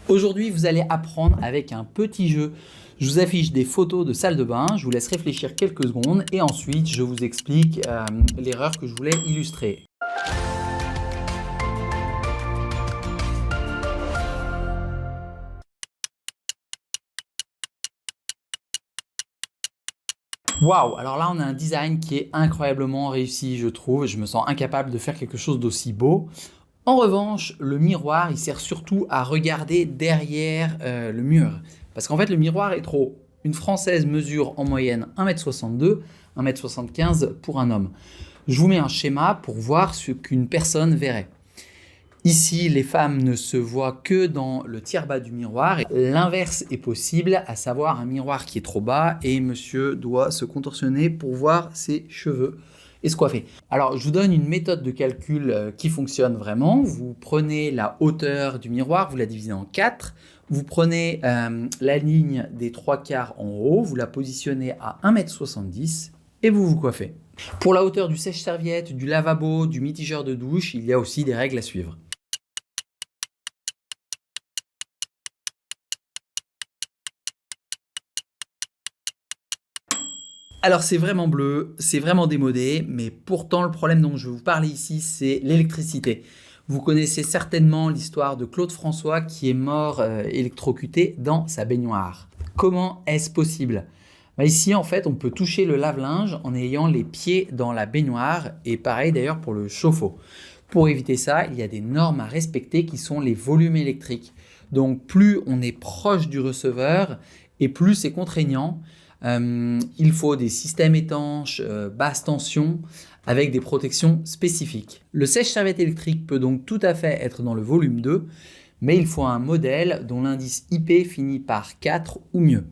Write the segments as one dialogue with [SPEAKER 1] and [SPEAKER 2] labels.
[SPEAKER 1] Aujourd'hui, vous allez apprendre avec un petit jeu. Je vous affiche des photos de salle de bain, je vous laisse réfléchir quelques secondes et ensuite je vous explique l'erreur que je voulais illustrer. Waouh! Alors là, on a un design qui est incroyablement réussi, je trouve. Je me sens incapable de faire quelque chose d'aussi beau. En revanche, le miroir, il sert surtout à regarder derrière le mur. Parce qu'en fait, le miroir est trop haut. Une Française mesure en moyenne 1,62 m, 1,75 m pour un homme. Je vous mets un schéma pour voir ce qu'une personne verrait. Ici, les femmes ne se voient que dans le tiers bas du miroir. L'inverse est possible, à savoir un miroir qui est trop bas et monsieur doit se contorsionner pour voir ses cheveux et se coiffer. Alors, je vous donne une méthode de calcul qui fonctionne vraiment. Vous prenez la hauteur du miroir, vous la divisez en 4. Vous prenez la ligne des 3/4 en haut, vous la positionnez à 1,70 m et vous vous coiffez. Pour la hauteur du sèche-serviette, du lavabo, du mitigeur de douche, il y a aussi des règles à suivre. Alors c'est vraiment bleu, c'est vraiment démodé, mais pourtant le problème dont je vais vous parler ici, c'est l'électricité. Vous connaissez certainement l'histoire de Claude François qui est mort électrocuté dans sa baignoire. Comment est-ce possible? Ici, en fait, on peut toucher le lave-linge en ayant les pieds dans la baignoire et pareil d'ailleurs pour le chauffe-eau. Pour éviter ça, il y a des normes à respecter qui sont les volumes électriques. Donc plus on est proche du receveur et plus c'est contraignant. Il faut des systèmes étanches, basse tension, avec des protections spécifiques. Le sèche-serviette électrique peut donc tout à fait être dans le volume 2, mais il faut un modèle dont l'indice IP finit par 4 ou mieux.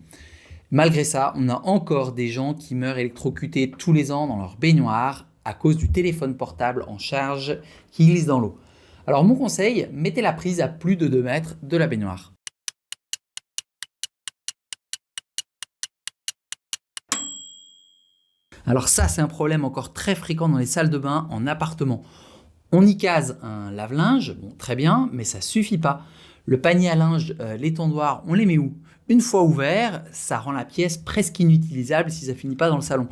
[SPEAKER 1] Malgré ça, on a encore des gens qui meurent électrocutés tous les ans dans leur baignoire à cause du téléphone portable en charge qui glisse dans l'eau. Alors mon conseil, mettez la prise à plus de 2 mètres de la baignoire. Alors ça, c'est un problème encore très fréquent dans les salles de bain en appartement. On y case un lave-linge, bon, très bien, mais ça suffit pas. Le panier à linge, l'étendoir, on les met où? Une fois ouvert, ça rend la pièce presque inutilisable si ça finit pas dans le salon.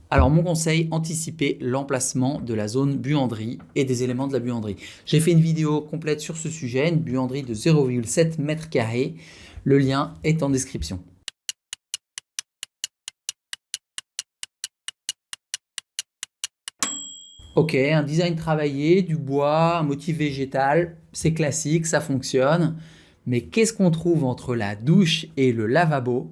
[SPEAKER 1] Alors mon conseil, anticipez l'emplacement de la zone buanderie et des éléments de la buanderie. J'ai fait une vidéo complète sur ce sujet, une buanderie de 0,7 m². Le lien est en description. Ok, un design travaillé, du bois, un motif végétal, c'est classique, ça fonctionne. Mais qu'est-ce qu'on trouve entre la douche et le lavabo?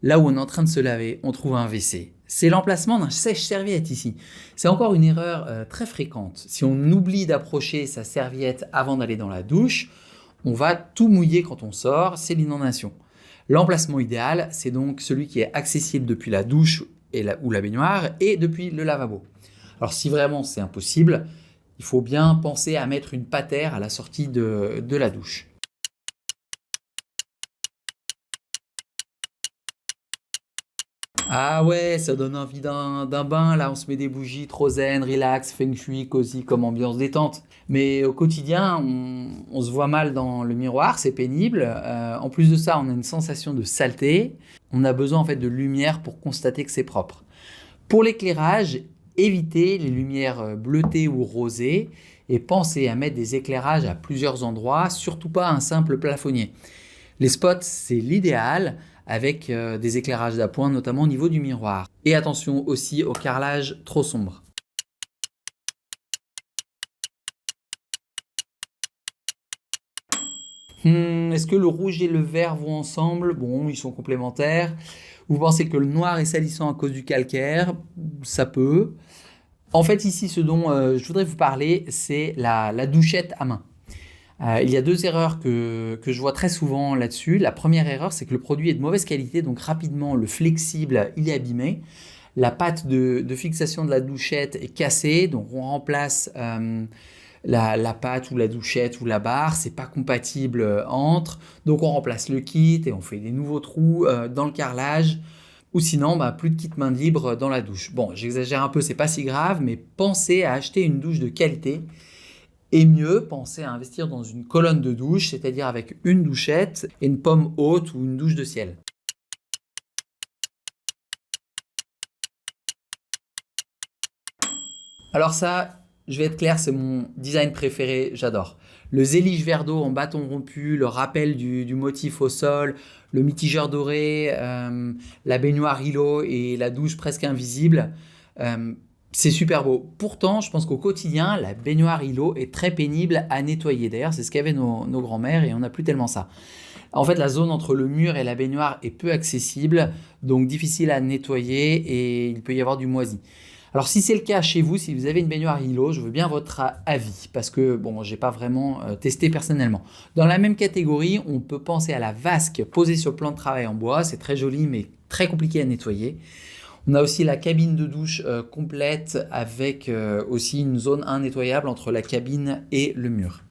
[SPEAKER 1] Là où on est en train de se laver, on trouve un WC. C'est l'emplacement d'un sèche-serviette ici. C'est encore une erreur très fréquente. Si on oublie d'approcher sa serviette avant d'aller dans la douche, on va tout mouiller quand on sort, c'est l'inondation. L'emplacement idéal, c'est donc celui qui est accessible depuis la douche ou la baignoire et depuis le lavabo. Alors si vraiment c'est impossible, il faut bien penser à mettre une patère à la sortie de la douche. Ah ouais, ça donne envie d'un bain, là on se met des bougies, trop zen, relax, feng shui, cosy comme ambiance détente. Mais au quotidien, on se voit mal dans le miroir, c'est pénible. En plus de ça, on a une sensation de saleté. On a besoin en fait de lumière pour constater que c'est propre. Pour l'éclairage, évitez les lumières bleutées ou rosées et pensez à mettre des éclairages à plusieurs endroits, surtout pas un simple plafonnier. Les spots, c'est l'idéal avec des éclairages d'appoint, notamment au niveau du miroir. Et attention aussi au carrelage trop sombre. Est-ce que le rouge et le vert vont ensemble? Bon, ils sont complémentaires. Vous pensez que le noir est salissant à cause du calcaire? Ça peut. En fait, ici, ce dont je voudrais vous parler, c'est la douchette à main. Il y a 2 erreurs que je vois très souvent là-dessus. La première erreur, c'est que le produit est de mauvaise qualité, donc rapidement, le flexible, il est abîmé. La pâte de fixation de la douchette est cassée, donc on remplace la pâte ou la douchette ou la barre, c'est pas compatible entre, donc on remplace le kit et on fait des nouveaux trous dans le carrelage. Ou sinon, plus de kit main libre dans la douche. Bon, j'exagère un peu, c'est pas si grave, mais pensez à acheter une douche de qualité Et mieux, pensez à investir dans une colonne de douche, c'est-à-dire avec une douchette et une pomme haute ou une douche de ciel. Alors ça, je vais être clair, c'est mon design préféré, j'adore. Le zélige verre d'eau en bâton rompu, le rappel du motif au sol, le mitigeur doré, la baignoire îlot et la douche presque invisible, euh, c'est super beau. Pourtant, je pense qu'au quotidien, la baignoire îlot est très pénible à nettoyer. D'ailleurs, c'est ce qu'avaient nos grands-mères et on n'a plus tellement ça. En fait, la zone entre le mur et la baignoire est peu accessible, donc difficile à nettoyer et il peut y avoir du moisi. Alors si c'est le cas chez vous, si vous avez une baignoire îlot, je veux bien votre avis parce que bon, j'ai pas vraiment testé personnellement. Dans la même catégorie, on peut penser à la vasque posée sur le plan de travail en bois, c'est très joli mais très compliqué à nettoyer. On a aussi la cabine de douche complète avec aussi une zone nettoyable entre la cabine et le mur.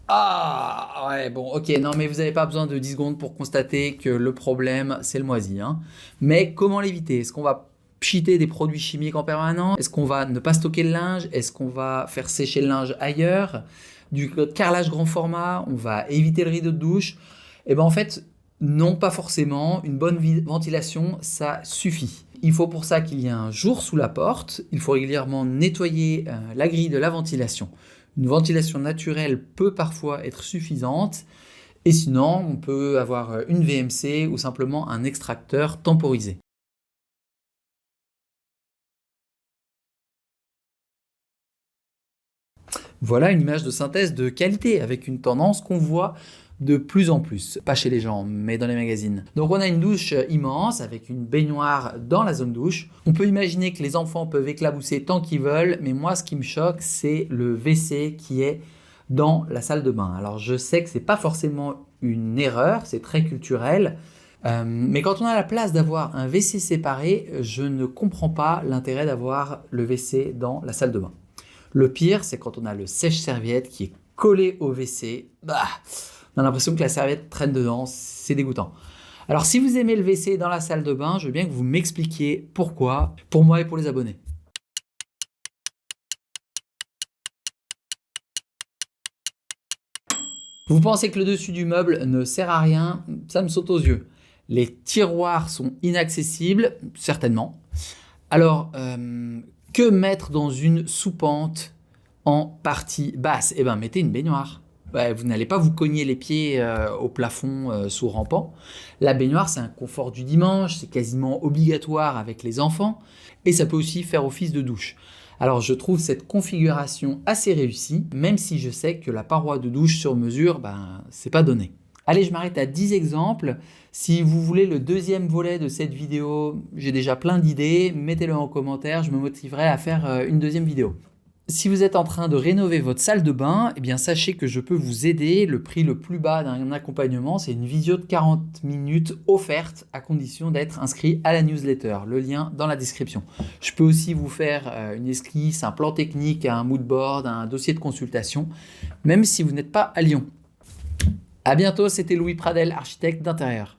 [SPEAKER 1] Ah ouais, bon, ok, non mais vous n'avez pas besoin de 10 secondes pour constater que le problème c'est le moisi, hein. Mais comment l'éviter? Est-ce qu'on va pchiter des produits chimiques en permanence? Est-ce qu'on va ne pas stocker le linge? Est-ce qu'on va faire sécher le linge ailleurs? Du carrelage grand format? On va éviter le rideau de douche? Eh bien en fait, non, pas forcément. Une bonne ventilation, ça suffit. Il faut pour ça qu'il y ait un jour sous la porte. Il faut régulièrement nettoyer la grille de la ventilation. Une ventilation naturelle peut parfois être suffisante. Et sinon, on peut avoir une VMC ou simplement un extracteur temporisé. Voilà une image de synthèse de qualité avec une tendance qu'on voit de plus en plus, pas chez les gens, mais dans les magazines. Donc on a une douche immense avec une baignoire dans la zone douche. On peut imaginer que les enfants peuvent éclabousser tant qu'ils veulent, mais moi ce qui me choque, c'est le WC qui est dans la salle de bain. Alors je sais que c'est pas forcément une erreur, c'est très culturel, mais quand on a la place d'avoir un WC séparé, je ne comprends pas l'intérêt d'avoir le WC dans la salle de bain. Le pire, c'est quand on a le sèche-serviette qui est collé au WC. Bah, on a l'impression que la serviette traîne dedans, c'est dégoûtant. Alors si vous aimez le WC dans la salle de bain, je veux bien que vous m'expliquiez pourquoi, pour moi et pour les abonnés. Vous pensez que le dessus du meuble ne sert à rien? Ça me saute aux yeux. Les tiroirs sont inaccessibles? Certainement. Alors, que mettre dans une soupente en partie basse? Eh bien, mettez une baignoire. Ouais, vous n'allez pas vous cogner les pieds au plafond sous rampant. La baignoire, c'est un confort du dimanche, c'est quasiment obligatoire avec les enfants et ça peut aussi faire office de douche. Alors je trouve cette configuration assez réussie, même si je sais que la paroi de douche sur mesure, c'est pas donné. Allez, je m'arrête à 10 exemples. Si vous voulez le deuxième volet de cette vidéo, j'ai déjà plein d'idées, mettez-le en commentaire, je me motiverai à faire une deuxième vidéo. Si vous êtes en train de rénover votre salle de bain, eh bien sachez que je peux vous aider. Le prix le plus bas d'un accompagnement, c'est une visio de 40 minutes offerte à condition d'être inscrit à la newsletter. Le lien dans la description. Je peux aussi vous faire une esquisse, un plan technique, un mood board, un dossier de consultation, même si vous n'êtes pas à Lyon. À bientôt, c'était Louis Pradel, architecte d'intérieur.